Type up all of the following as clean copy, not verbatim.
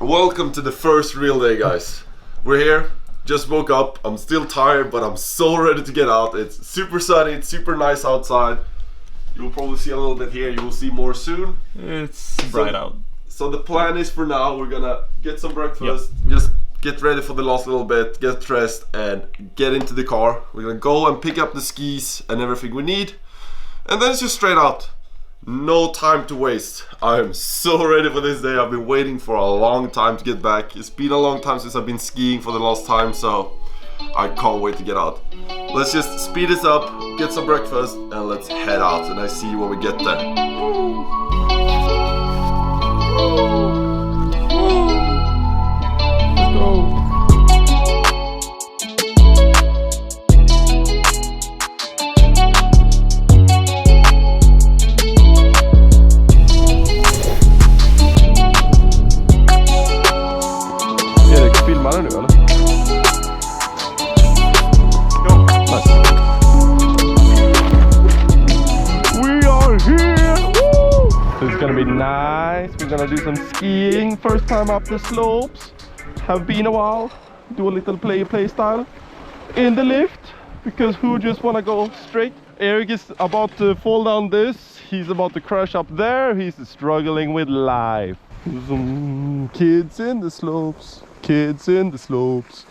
Welcome to the first real day, guys. We're here, just woke up. I'm still tired, but I'm so ready to get out. It's super sunny, it's super nice outside. You'll probably see a little bit here, you will see more soon. It's bright out. So the plan is for now, we're gonna get some breakfast, just get ready for the last little bit, get dressed and get into the car. We're gonna go and pick up the skis and everything we need. And then it's just straight out. No time to waste. I'm so ready for this day. I've been waiting for a long time to get back. It's been a long time since I've been skiing for the last time, so I can't wait to get out. Let's just speed this up, get some breakfast, and let's head out and I see you when we get there. Let's go. Filmar nu eller? Go. Nice. We are here! Woo! So it's gonna be nice. We're gonna do some skiing. First time up the slopes. Have been a while. Do a little play style in the lift. Because who just wanna go straight? Eric is about to fall down this. He's about to crash up there. He's struggling with life. Some kids in the slopes. Kids in the slopes,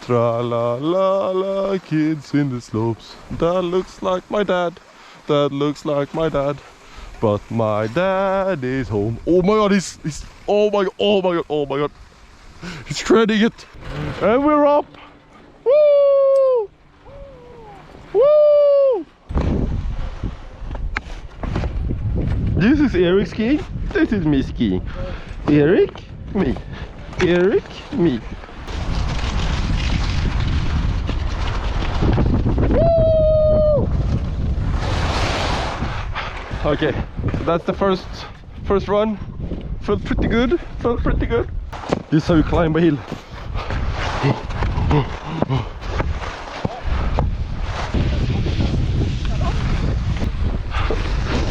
tra la la la, kids in the slopes. That looks like my dad, that looks like my dad, but my dad is home. Oh my god, he's oh my god, he's shredding it. And we're up. Woo! Woo! This is Eric skiing, this is me skiing. Eric, me. Eric, me. Woo! Okay, so that's the first run. Felt pretty good. This is how you climb a hill.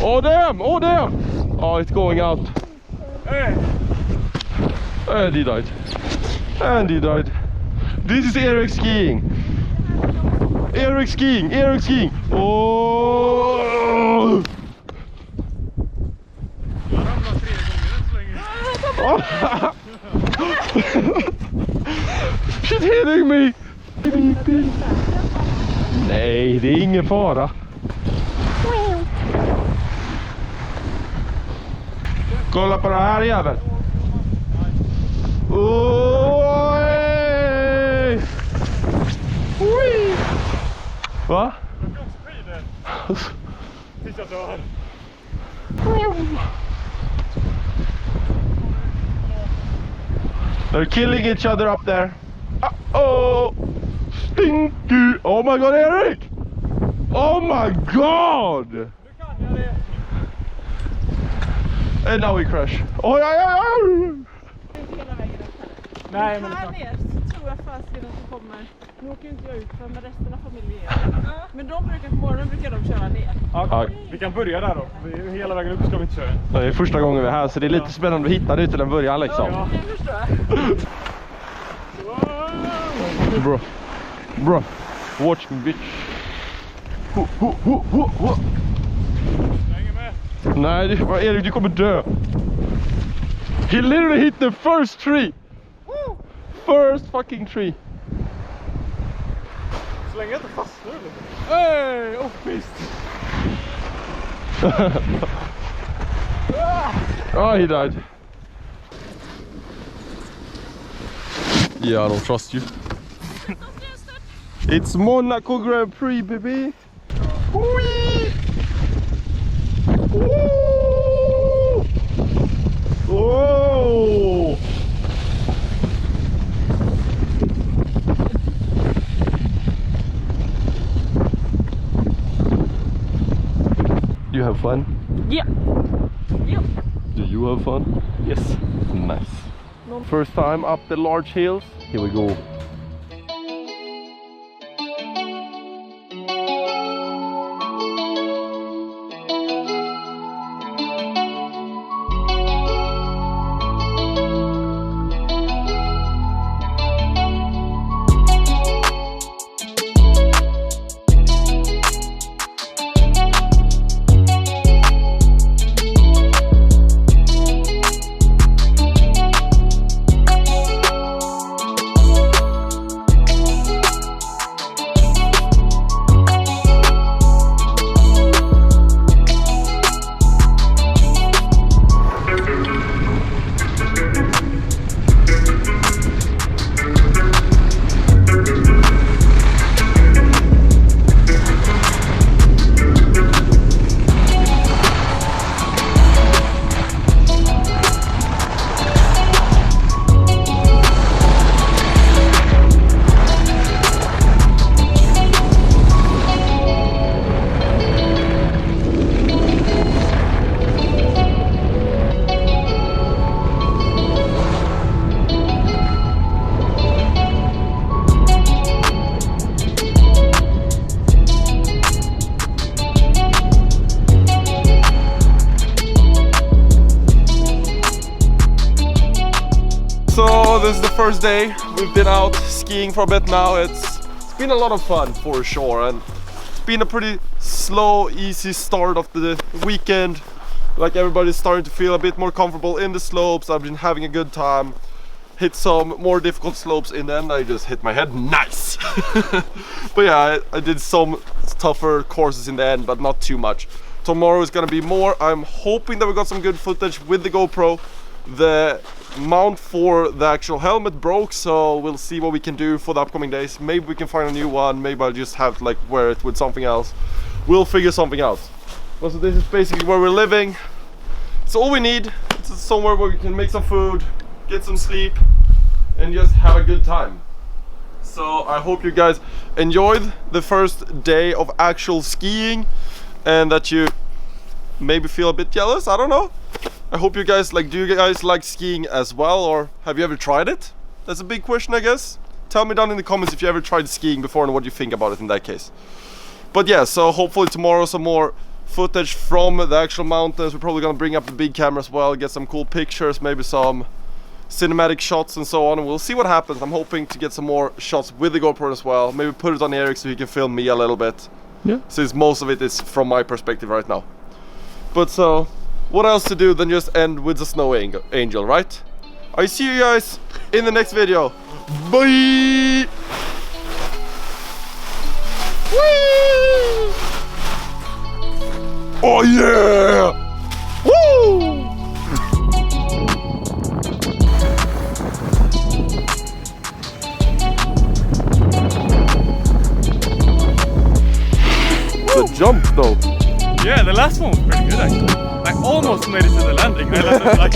Oh damn! Oh, it's going out. Hey. And he died. This is Idre skiing. Idre skiing. Oh! She's hitting me. Nej, det är ingen fara. Kolla på det här jävel. Oj! Oj! Va? They're killing each other up there. Uh-oh! Stinky! Oh my god, Eric! Oh my god! And now we crash. Oh, ja. Nej, men här ner så tror jag fastligen som kommer. Nu åker ju inte jag ut för med resten av familjen. Men de brukar på morgonen de köra ner. Ja, vi kan börja där då. Hela vägen upp ska vi inte köra. Det är första gången vi är här så det är lite spännande att hitta det till en början liksom. Ja, det förstår jag. Bro. Watch me bitch. Hänger med. Nej, Erik, du kommer dö. He literally hit the first tree. First fucking tree. Så länge jag inte fastnar lite. Hey, uppist. Oh, he died. Yeah, I don't trust you. It's Monaco Grand Prix, baby. Whee! Woo! Oh! You have fun? Yeah. Yep. Do you have fun? Yes. Nice. First time up the large hills. Here we go. this is the first day. We've been out skiing for a bit now. It's been a lot of fun for sure, and it's been a pretty slow, easy start of the weekend. Like everybody's starting to feel a bit more comfortable in the slopes. I've been having a good time. Hit some more difficult slopes in the end. I just hit my head. Nice! But yeah, I did some tougher courses in the end, but not too much. Tomorrow is gonna be more. I'm hoping that we got some good footage with the GoPro. The mount for the actual helmet broke, so we'll see what we can do for the upcoming days. Maybe we can find a new one. Maybe I'll just have to like wear it with something else. We'll figure something out. So this is basically where we're living. It's all we need. It's somewhere where we can make some food, get some sleep, and just have a good time. So I hope you guys enjoyed the first day of actual skiing, and that you maybe feel a bit jealous. I don't know. I hope you guys like. Do you guys like skiing as well, or have you ever tried it? That's a big question, I guess. Tell me down in the comments if you ever tried skiing before and what you think about it in that case. But yeah, so hopefully tomorrow some more footage from the actual mountains. We're probably gonna bring up the big camera as well, get some cool pictures, maybe some cinematic shots and so on, and we'll see what happens. I'm hoping to get some more shots with the GoPro as well. Maybe put it on Eric so he can film me a little bit. Yeah. Since most of it is from my perspective right now. But so, what else to do than just end with the snow angel, right? I see you guys in the next video. Bye! Whee! Oh yeah! Woo! The jump though. Yeah, the last one was pretty good actually. I almost made it to the landing. I landed like